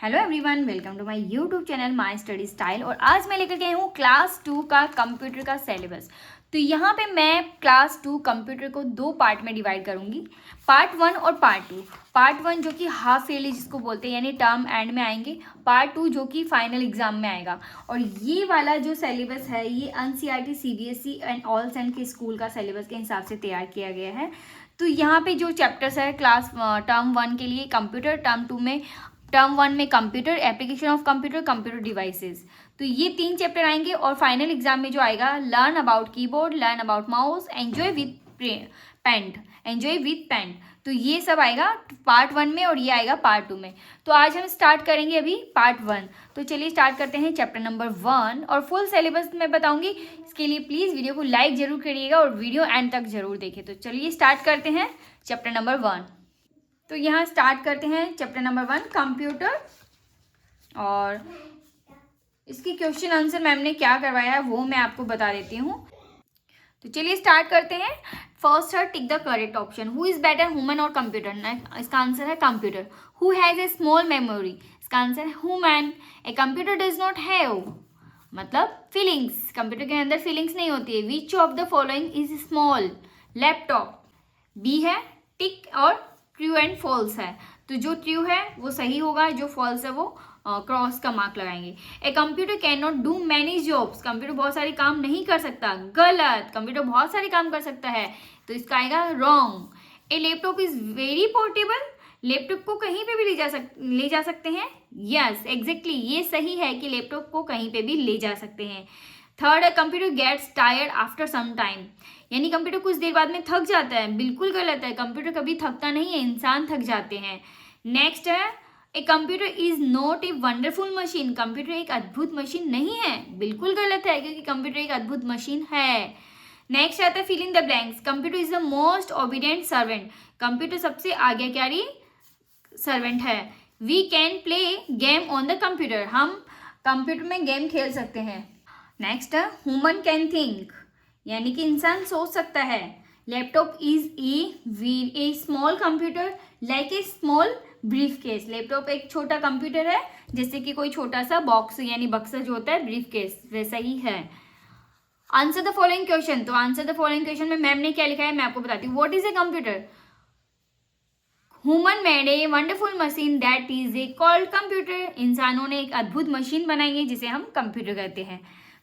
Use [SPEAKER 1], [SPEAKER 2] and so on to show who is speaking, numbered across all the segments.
[SPEAKER 1] Hello everyone, welcome to my YouTube channel my study style. और आज मैं लेकर के आई हूँ क्लास 2 का कंप्यूटर का सिलेबस। तो यहाँ पे मैं क्लास 2 कंप्यूटर को दो पार्ट में डिवाइड करूँगी, पार्ट 1 और पार्ट 2। पार्ट 1 जो कि हाफ ईयरली जिसको बोलते हैं यानी टर्म एंड में आएंगे, पार्ट 2 जो कि फाइनल एग्जाम में आएगा। और ये वाला जो सिलेबस है ये NCERT CBSE and all saint के स्कूल का सिलेबस के हिसाब से तैयार किया गया है। तो यहाँ पे जो चैप्टर्स है क्लास टर्म 1 के लिए कंप्यूटर, टर्म 1 में computer, application of computer, computer devices. तो ये 3 चैप्टर आएंगे। और फाइनल एग्जाम में जो आएगा learn about keyboard, learn about mouse, enjoy with paint. तो ये सब आएगा पार्ट 1 में और ये आएगा पार्ट 2 में। तो आज हम स्टार्ट करेंगे अभी पार्ट 1। तो चलिए स्टार्ट करते हैं चैप्टर नंबर 1 और फुल सिलेबस मैं बताऊंगी। इसके लिए प्लीज़ वीडियो को लाइक जरूर करिएगा और वीडियो एंड तक जरूर देखें। तो चलिए स्टार्ट करते हैं चैप्टर नंबर 1। तो यहाँ स्टार्ट करते हैं चैप्टर नंबर 1 कंप्यूटर। और इसकी क्वेश्चन आंसर मैम ने क्या करवाया है वो मैं आपको बता देती हूँ। तो चलिए स्टार्ट करते हैं। फर्स्ट है tick the correct option. Who is better, human और कंप्यूटर? इसका आंसर है computer. Who has a small memory? इसका आंसर है human. A computer does not have, मतलब फीलिंग्स, कंप्यूटर के अंदर फीलिंग्स नहीं होती है। Which of the following is small? Laptop. B है टिक और ट्रू एंड फॉल्स है। तो जो ट्रू है वो सही होगा, जो फॉल्स है वो क्रॉस का मार्क लगाएंगे। ए computer can not do many jobs. Computer बहुत सारे काम नहीं कर सकता, गलत। कंप्यूटर बहुत सारे काम कर सकता है, तो इसका आएगा wrong. A laptop is very portable. Laptop को कहीं पे भी ले जा सकते हैं। यस एग्जैक्टली, ये सही है कि लैपटॉप को कहीं पे भी ले जा सकते हैं। थर्ड है computer gets tired after some time, यानी कंप्यूटर कुछ देर बाद में थक जाता है। बिल्कुल गलत है, कंप्यूटर कभी थकता नहीं है, इंसान थक जाते हैं। नेक्स्ट है a computer is not a wonderful machine. Computer एक अद्भुत मशीन नहीं है। बिल्कुल गलत है, क्योंकि कंप्यूटर एक अद्भुत मशीन है। नेक्स्ट आता है fill in the blanks. Computer is the most obedient servant. Computer सबसे आज्ञाकारी सर्वेंट है। We can play game on the computer. हम कंप्यूटर में गेम खेल सकते हैं। नेक्स्ट है ह्यूमन कैन थिंक, यानी कि इंसान सोच सकता है। Laptop is a small computer like a small brief case. Laptop एक छोटा कंप्यूटर है, जैसे कि कोई छोटा सा बॉक्स यानी बक्सा जो होता है ब्रीफ केस, वैसा ही है। Answer the following question. तो आंसर द फॉलोइंग क्वेश्चन में मैम ने क्या लिखा है मैं आपको बताती हूँ। What is a computer? Human made a wonderful machine that is a called computer. इंसानों ने एक अद्भुत मशीन बनाई है जिसे हम कंप्यूटर कहते हैं।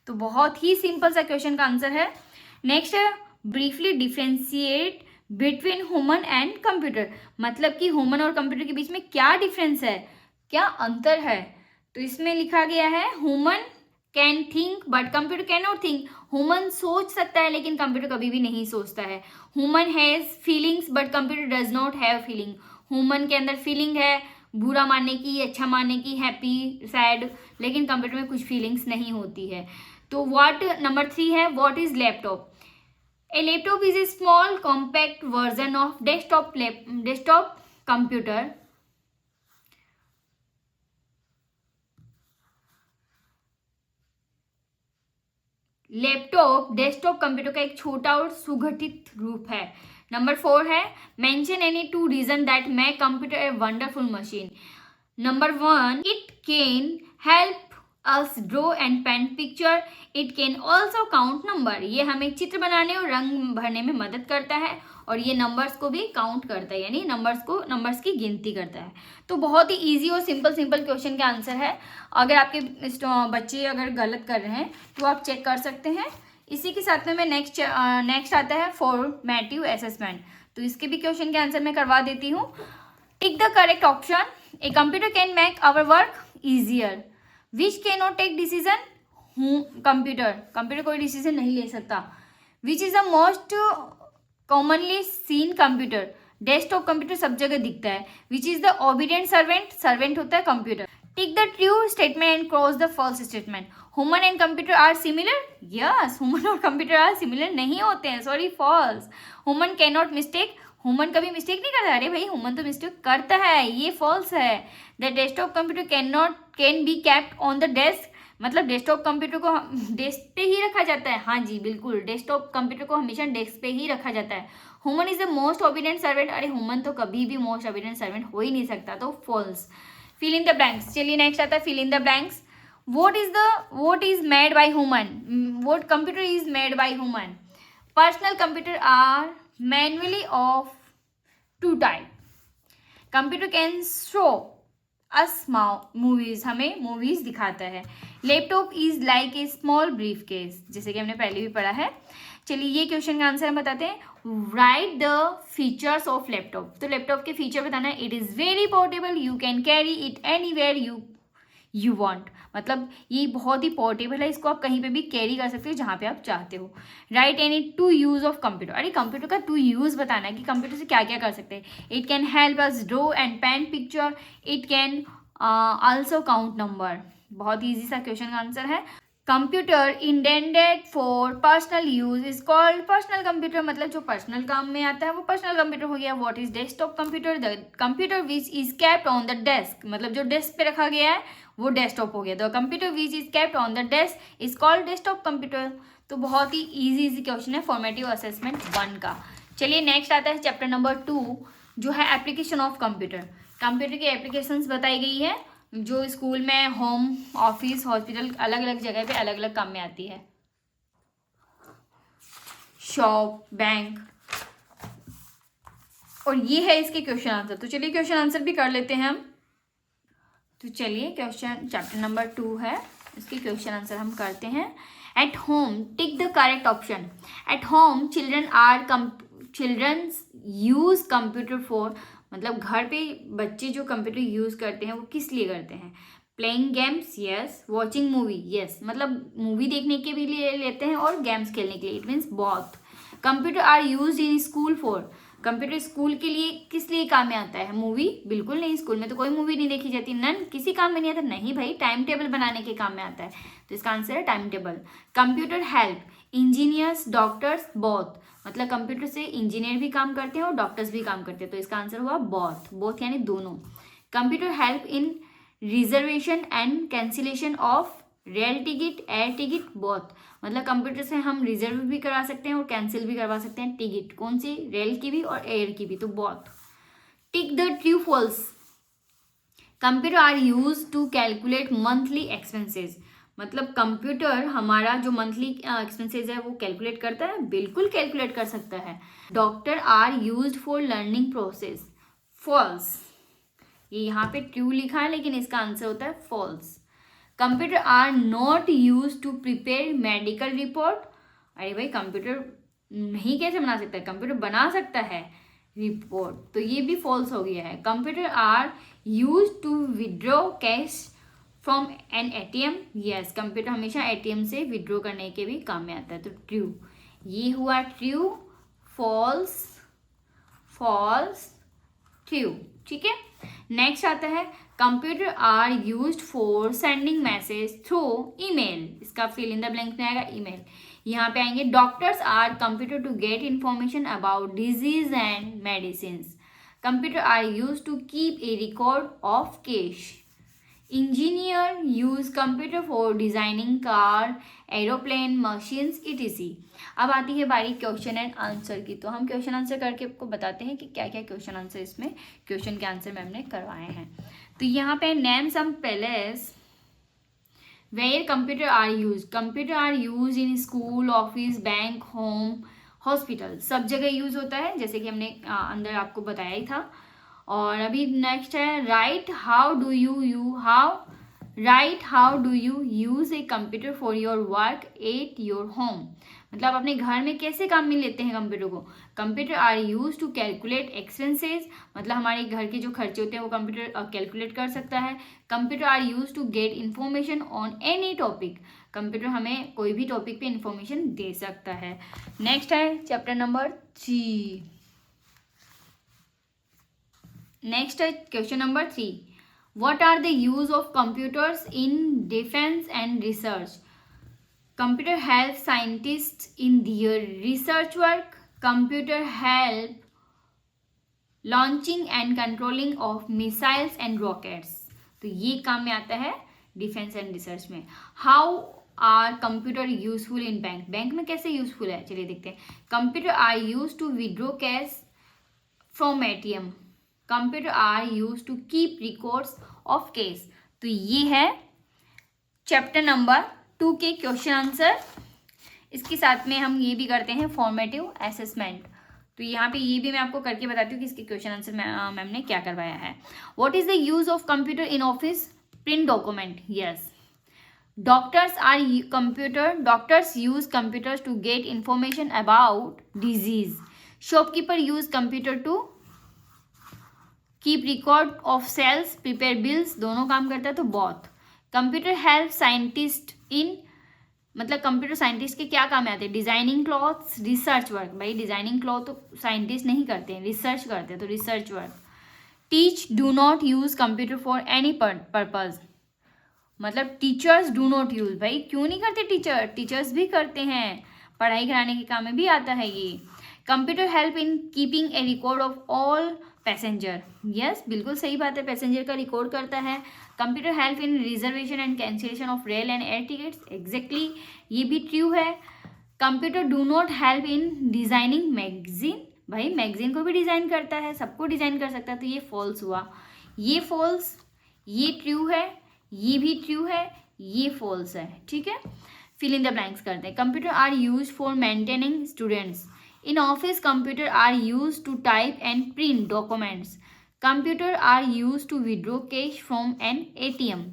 [SPEAKER 1] तो बहुत ही सिंपल सा क्वेश्चन का आंसर है। नेक्स्ट है briefly differentiate between human and computer, मतलब कि ह्यूमन और कंप्यूटर के बीच में क्या डिफरेंस है, क्या अंतर है। तो इसमें लिखा गया है human can think but computer can not think. Human सोच सकता है लेकिन कंप्यूटर कभी भी नहीं सोचता है। Human has feelings but computer does not have feeling. Human के अंदर फीलिंग है, बुरा मानने की, अच्छा मानने की, हैप्पी, सैड, लेकिन कंप्यूटर में कुछ फीलिंग्स नहीं होती है। तो व्हाट नंबर 3 है what is laptop? A laptop is a small compact version of desktop computer. Laptop desktop computer का एक छोटा और सुगठित रूप है। नंबर 4 है mention any 2 reason that make computer a wonderful machine. Number 1 it can help us draw and paint picture. It can also count number, ये हमें चित्र बनाने और रंग भरने में मदद करता है और ये नंबर्स को भी काउंट करता है, यानी नंबर्स की गिनती करता है। तो बहुत ही इजी और सिंपल क्वेश्चन का आंसर है। अगर आपके बच्चे अगर गलत कर रहे हैं तो आप चेक कर सकते हैं। इसी के साथ में मैं नेक्स्ट आता है फॉर्मेटिव असेसमेंट। तो इसके भी क्वेश्चन के आंसर मैं करवा देती हूँ। Tick the correct option. A computer can make our work easier. Which can not take decision? Computer कोई डिसीजन नहीं ले सकता। Which is the most commonly seen computer? Desktop computer सब जगह दिखता है। Which is the obedient servant होता है computer. Tick the true statement and cross the false statement. Human and computer are similar? Yes, human और computer are similar नहीं होते हैं, sorry false. Human can not mistake, human कभी mistake नहीं करता। अरे भाई ह्यूमन तो मिस्टेक करता है, ये फॉल्स है। The desktop computer can be kept on the desk, मतलब डेस्कटॉप कंप्यूटर को डेस्क पे ही रखा जाता है। हाँ जी बिल्कुल, डेस्कटॉप कंप्यूटर को हमेशा डेस्क पे ही रखा जाता है। Human is the most obedient servant. अरे ह्यूमन तो कभी भी मोस्ट ओबीडिएंट सर्वेंट हो ही नहीं सकता, तो false. Fill in the blanks. चलिए नेक्स्ट आता है fill in the blanks. what is made by human? What computer is made by human? Personal computer are manually of two type. Computer can show us movies, हमें movies दिखाता है। Laptop is like a small brief case, जैसे कि हमने पहले भी पढ़ा है। चलिए ये क्वेश्चन का आंसर हम बताते हैं। Right the features of laptop. तो लैपटॉप के फीचर बताना है। It is very portable, you can carry it anywhere you want. मतलब ये बहुत ही पोर्टेबल है, इसको आप कहीं पे भी कैरी कर सकते हो जहाँ पे आप चाहते हो। Right any two use of computer. अरे कंप्यूटर का टू यूज बताना है कि कंप्यूटर से क्या क्या कर सकते हैं। It can help us draw and paint picture, it can also count number. बहुत ईजी सा क्वेश्चन का आंसर है। Computer intended for personal use is called personal computer. मतलब जो पर्सनल काम में आता है वो पर्सनल कंप्यूटर हो गया। What is desktop computer? The computer which is kept on the desk. मतलब जो डेस्क पे रखा गया है वो डेस्कटॉप हो गया। The computer which is kept on the desk is called desktop computer. तो बहुत ही इजी क्वेश्चन है फॉर्मेटिव असेसमेंट 1 का। चलिए नेक्स्ट आता है चैप्टर नंबर 2 जो है एप्लीकेशन ऑफ कंप्यूटर। कंप्यूटर की एप्लीकेशंस बताई गई है जो स्कूल में, होम, ऑफिस, हॉस्पिटल, अलग अलग जगह पे अलग अलग काम में आती है। शॉप, बैंक, और ये है इसके क्वेश्चन आंसर। तो चलिए क्वेश्चन आंसर भी कर लेते हैं हम। तो चलिए क्वेश्चन चैप्टर नंबर 2 है, इसके क्वेश्चन आंसर हम करते हैं। At home tick the correct option. At home childrens use computer for. मतलब घर पे बच्चे जो कंप्यूटर यूज करते हैं वो किस लिए करते हैं? Playing games, yes. Watching movie, yes. मतलब मूवी देखने के भी लिए लेते हैं और गेम्स खेलने के लिए। It means both. Computer are use in school for. Computer school के लिए किस लिए काम में आता है? मूवी? बिल्कुल नहीं, स्कूल में तो कोई मूवी नहीं देखी जाती। नन, किसी काम में नहीं आता। नहीं भाई, टाइम टेबल बनाने के काम में आता है। तो इसका आंसर है time table. Computer help engineers, doctors, both. मतलब कंप्यूटर से इंजीनियर भी काम करते हैं और डॉक्टर्स भी काम करते हैं। तो इसका आंसर हुआ बोथ। बोथ यानी दोनों। Computer help in reservation and cancellation of rail ticket, air ticket, both. मतलब कंप्यूटर से हम रिजर्व भी करा सकते हैं और कैंसिल भी करवा सकते हैं टिकट। कौन सी? रेल की भी और एयर की भी। तो both. Tick the true false. Computer are use to calculate monthly expenses. मतलब कंप्यूटर हमारा जो मंथली एक्सपेंसेस है वो कैलकुलेट करता है। बिल्कुल कैलकुलेट कर सकता है। Doctor are used for learning process. False. ये यहाँ पे ट्रू लिखा है लेकिन इसका आंसर होता है false. Computer are not use to prepare medical report. अरे भाई, कंप्यूटर नहीं कैसे बना सकता है? कंप्यूटर बना सकता है रिपोर्ट। तो ये भी फॉल्स हो गया है। Computer are use to withdraw cash from an ATM. Yes, computer हमेशा एटीएम से विड्रॉ करने के भी काम में आता है। तो ट्रू। ये हुआ ट्रू, फॉल्स, फॉल्स, ट्रू। ठीक है। नेक्स्ट आता है computer are used for sending message through email. इसका फिल इन द ब्लैंक में आएगा ईमेल। यहाँ पे आएंगे doctors are computer to get information about disease and medicine. Computer are use to keep a record of case. Engineer use computer for designing car, aeroplane, machines, etc। अब आती है बारी question and answer की। तो हम question answer करके आपको बताते हैं कि क्या क्या क्वेश्चन आंसर इसमें क्वेश्चन के आंसर मैम ने करवाए हैं। तो यहाँ पे name some place where computer are use. Computer are use in school, office, bank, home, hospital. सब जगह यूज होता है जैसे कि हमने अंदर आपको बताया ही था। और अभी नेक्स्ट है right how do you use a computer for your work at your home. मतलब अपने घर में कैसे काम में लेते हैं कंप्यूटर को? Computer are use to calculate expenses. मतलब हमारे घर के जो खर्चे होते हैं वो कंप्यूटर कैलकुलेट कर सकता है। Computer are use to get information on any topic. Computer हमें कोई भी टॉपिक पे इन्फॉर्मेशन दे सकता है। नेक्स्ट है चैप्टर नंबर 3। नेक्स्ट है question number 3। What are the use of computers in defense and research? Computer help scientists in their research work. Computer help launching and controlling of missiles and rockets. तो ये काम में आता है defence and research में। How are computer useful in bank. Bank में कैसे useful है चलिए देखते हैं। Computer are use to withdraw cash from ATM. Computer are used to keep records of case. तो ये है चैप्टर नंबर 2 के क्वेश्चन आंसर। इसके साथ में हम ये भी करते हैं फॉर्मेटिव असेसमेंट। तो यहाँ पे ये भी मैं आपको करके बताती हूँ कि इसके क्वेश्चन आंसर मैम ने क्या करवाया है। What is the use of computer in office? Print document. Yes, doctors use computers to get information about disease. Shopkeeper use computer to keep record of sales, prepare bills. दोनों काम करता है तो both. Computer help scientist in, मतलब computer scientist के क्या काम में आते हैं? Designing clothes, research work. भाई डिजाइनिंग क्लॉथ तो साइंटिस्ट नहीं करते हैं, रिसर्च करते हैं, तो research work. Teach, do not use computer for any purpose, मतलब टीचर्स डू नॉट यूज। भाई क्यों नहीं करते टीचर? टीचर्स भी करते हैं, पढ़ाई कराने के काम में भी आता है ये। Computer help in keeping A record of all passenger. Yes, बिल्कुल सही बात है, पैसेंजर का रिकॉर्ड करता है। Computer help in reservation and cancellation of rail and air tickets. Exactly, ये भी ट्रू है। Computer do not help in designing magazine. भाई मैगजीन को भी डिजाइन करता है, सबको डिजाइन कर सकता है, तो ये फॉल्स हुआ। ये फॉल्स, ये ट्रू है, ये भी ट्रू है, ये फॉल्स है। ठीक है, फिल इन द ब्लैंक्स करते हैं। Computer are use for maintaining students. In office computer are use to type and print documents. Computer are use to withdraw cash from an ATM।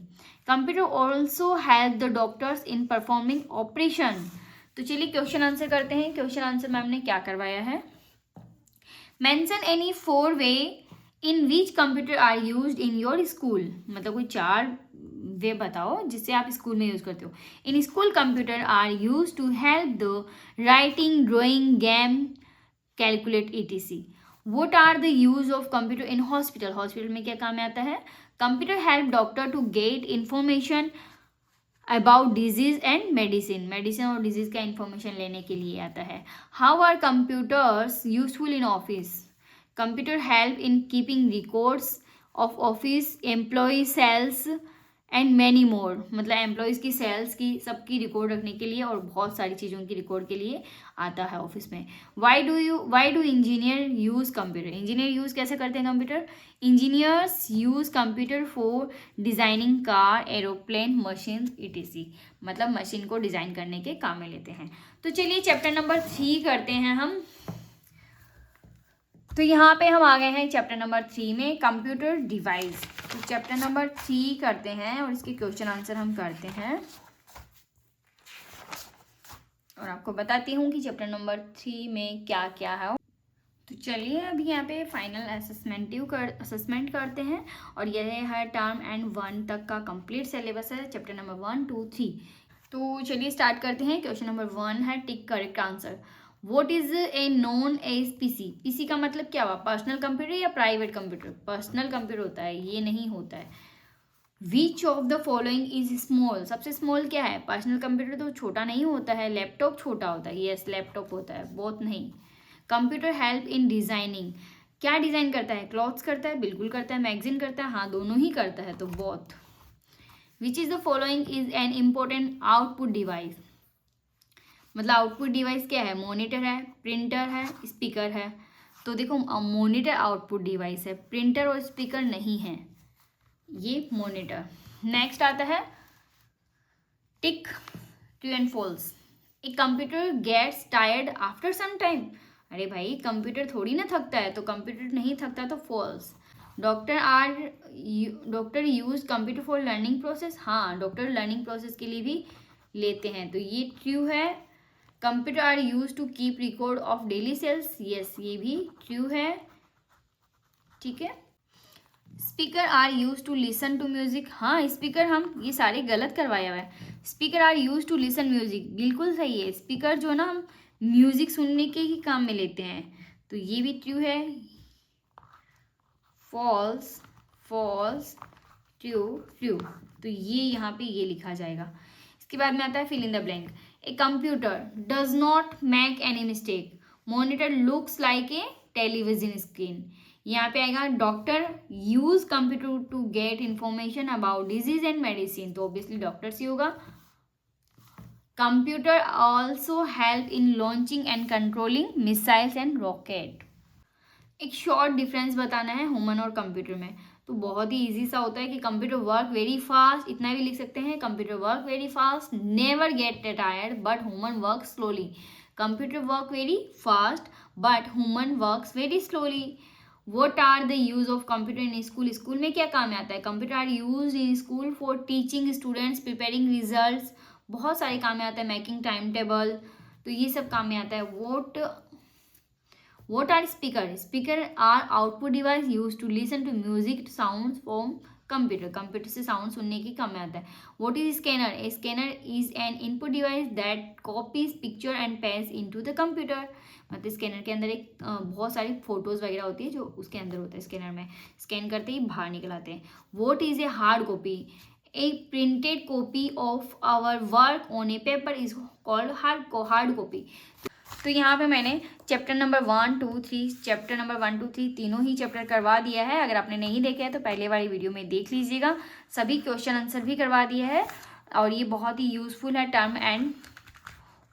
[SPEAKER 1] Computer also help the doctors in performing operation. तो चलिए question answer करते हैं। Question answer ma'am ने क्या करवाया है? Mention any 4 way in which computer are use in your school. मतलब कोई 4 वे बताओ जिससे आप स्कूल में यूज करते हो। In school computer are use to help the writing, drawing, game, calculate etc. What are the use of computer in hospital? Hospital में क्या काम में आता है? Computer help doctor to get information about disease and medicine. Medicine और disease का information लेने के लिए आता है। How are computers useful in office? Computer help in keeping records of office employ sales and many मोर। मतलब एम्प्लॉयज़ की sales की सबकी रिकॉर्ड रखने के लिए और बहुत सारी चीज़ों की रिकॉर्ड के लिए आता है ऑफिस में। Why do engineer use computer? Engineer use कैसे करते हैं computer? Engineers use computer for designing car, aeroplane, machine etc. मतलब मशीन को डिज़ाइन करने के काम में लेते हैं। तो चलिए चैप्टर नंबर 3 करते हैं हम। तो यहाँ पे हम आ गए हैं चैप्टर नंबर 3 में, कंप्यूटर डिवाइस। तो चैप्टर नंबर 3 करते हैं और इसके क्वेश्चन आंसर हम करते हैं और आपको बताती हूँ कि चैप्टर नंबर 3 में क्या क्या है। तो चलिए अभी यहाँ पे फाइनल असेसमेंट करते हैं और यह है टर्म एंड 1 तक का कंप्लीट सिलेबस है, चैप्टर नंबर 1, 2, 3। तो चलिए स्टार्ट करते हैं। क्वेश्चन नंबर 1 है tick correct answer. What is a known as PC? PC का मतलब क्या हुआ? पर्सनल कंप्यूटर या प्राइवेट कंप्यूटर? पर्सनल कंप्यूटर होता है, ये नहीं होता है। Which of the following is small? सबसे स्मॉल क्या है? पर्सनल कंप्यूटर तो छोटा नहीं होता है, लैपटॉप छोटा होता है। यस, लैपटॉप होता है, बहुत नहीं। कंप्यूटर हेल्प इन डिजाइनिंग, क्या डिजाइन करता है? क्लॉथ्स करता है, बिल्कुल करता है। मैगजीन करता है, हाँ दोनों ही करता है, तो both. Which is the following is an important output device? मतलब आउटपुट डिवाइस क्या है? मॉनिटर है, प्रिंटर है, स्पीकर है। तो देखो मॉनिटर आउटपुट डिवाइस है, प्रिंटर और स्पीकर नहीं है, ये मॉनिटर। नेक्स्ट आता है tick true and false. A computer gets tired after some time. अरे भाई कंप्यूटर थोड़ी ना थकता है, तो कंप्यूटर नहीं थकता, तो false. Doctor use computer for learning process. हाँ, डॉक्टर लर्निंग प्रोसेस के लिए भी लेते हैं, तो ये ट्रू है। Computer are use to keep record of daily sales. Yes, ये भी ट्रू है। ठीक है। Speaker are use to listen to music. हाँ, स्पीकर, हम ये सारे गलत करवाया हुआ है। Speaker are use to listen music, बिल्कुल सही है। स्पीकर जो ना हम म्यूजिक सुनने के ही काम में लेते हैं, तो ये भी ट्रू है। False, false, true, true. तो ये यहाँ पे ये लिखा जाएगा। इसके बाद में आता है fill in the blank. A computer does not make any mistake. Monitor looks like a television screen. यहाँ पे आएगा doctor use computer to get information about disease and medicine, तो ऑब्वियसली डॉक्टर ही होगा। Computer also help in launching and controlling missiles and rocket. एक short difference बताना है human और कंप्यूटर में। तो बहुत ही ईजी सा होता है कि कंप्यूटर वर्क वेरी फास्ट, इतना भी लिख सकते हैं, computer work very fast, never get tired but human work slowly. Computer work very fast but human works very slowly. What are the use of computer in school, school में क्या काम में आता है? Computer are use in school for teaching students, preparing results, बहुत सारे काम में आता है, मेकिंग टाइम टेबल, तो ये सब काम में आता है। What are speaker, speaker are output device use to listen to music sound from computer, computer से साउंड सुनने की काम में आता है। What is scanner, a scanner is an input device that copies picture and paste into the computer, मतलब scanner के अंदर एक बहुत सारी फोटोज वगैरह होती है जो उसके अंदर होता है, स्कैनर में स्कैन करते ही बाहर निकल आते हैं। What is a hard copy, a printed copy of our work on a paper is called hard copy. तो यहाँ पे मैंने चैप्टर नंबर 1, 2, 3, चैप्टर नंबर 1, 2, 3 तीनों ही चैप्टर करवा दिया है। अगर आपने नहीं देखे हैं तो पहले वाली वीडियो में देख लीजिएगा, सभी क्वेश्चन आंसर भी करवा दिया है और ये बहुत ही यूजफुल है। टर्म एंड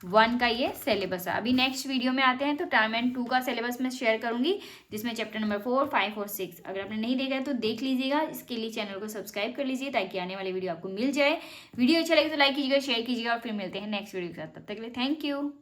[SPEAKER 1] 1 का ये सिलेबस है। अभी नेक्स्ट वीडियो में आते हैं तो टर्म एंड 2 का सिलेबस मैं शेयर करूंगी, जिसमें चैप्टर नंबर 4, 5 और 6 अगर आपने नहीं देखा है तो देख लीजिएगा। इसके लिए चैनल को सब्सक्राइब कर लीजिए ताकि आने वाली वीडियो आपको मिल जाए। वीडियो अच्छा लगे तो लाइक कीजिएगा, शेयर कीजिएगा और फिर मिलते हैं नेक्स्ट वीडियो के साथ। तब तक के लिए थैंक यू।